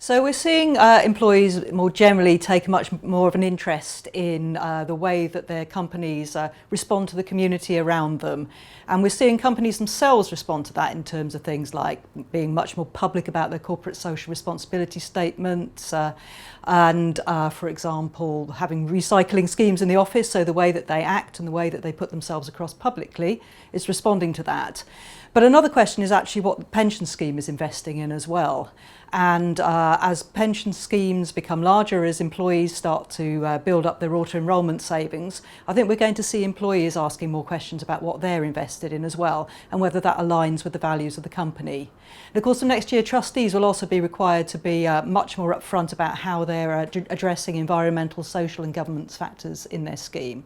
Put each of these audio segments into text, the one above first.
So we're seeing employees more generally take much more of an interest in the way that their companies respond to the community around them. And we're seeing companies themselves respond to that in terms of things like being much more public about their corporate social responsibility statements and, for example, having recycling schemes in the office, so the way that they act and the way that they put themselves across publicly is responding to that. But another question is actually what the pension scheme is investing in as well. And as pension schemes become larger, as employees start to build up their auto-enrolment savings, I think we're going to see employees asking more questions about what they're invested in as well, and whether that aligns with the values of the company. And of course, from next year, trustees will also be required to be much more upfront about how they're addressing environmental, social and governance factors in their scheme.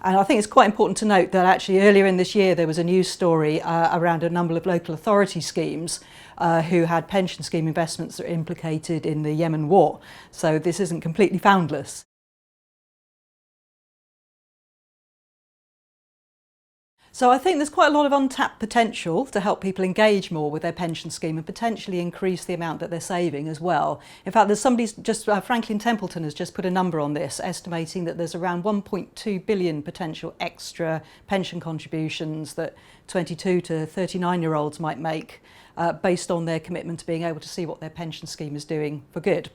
And I think it's quite important to note that actually earlier in this year there was a news story around a number of local authority schemes who had pension scheme investments that are implicated in the Yemen war. So this isn't completely foundless. So I think there's quite a lot of untapped potential to help people engage more with their pension scheme and potentially increase the amount that they're saving as well. In fact, there's somebody's just, Franklin Templeton has just put a number on this, estimating that there's around 1.2 billion potential extra pension contributions that 22 to 39-year-olds might make based on their commitment to being able to see what their pension scheme is doing for good.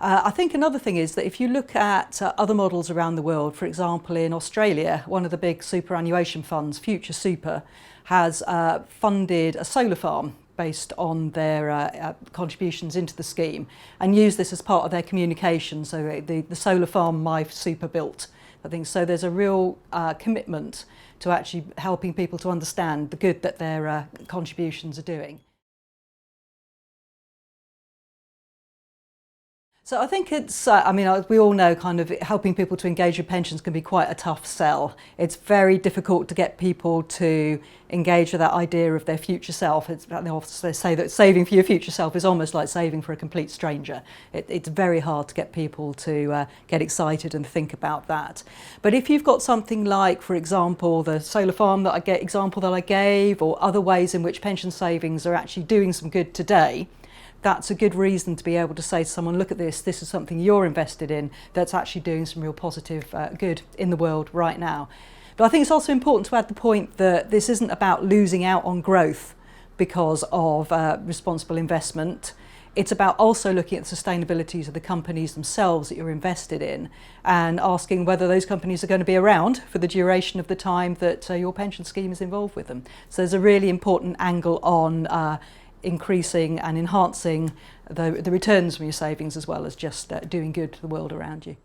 I think another thing is that if you look at other models around the world, for example in Australia, one of the big superannuation funds, Future Super, has funded a solar farm based on their contributions into the scheme and used this as part of their communication. So the solar farm my super built, I think. So there's a real commitment to actually helping people to understand the good that their contributions are doing. So I think it's, we all know kind of helping people to engage with pensions can be quite a tough sell. It's very difficult to get people to engage with that idea of their future self. They say that saving for your future self is almost like saving for a complete stranger. It's very hard to get people to get excited and think about that. But if you've got something like, for example, the solar farm example that I gave, or other ways in which pension savings are actually doing some good today, that's a good reason to be able to say to someone, look at this is something you're invested in that's actually doing some real positive good in the world right now. But I think it's also important to add the point that this isn't about losing out on growth because of responsible investment. It's about also looking at the sustainabilities of the companies themselves that you're invested in and asking whether those companies are going to be around for the duration of the time that your pension scheme is involved with them. So there's a really important angle on increasing and enhancing the returns from your savings, as well as just doing good to the world around you.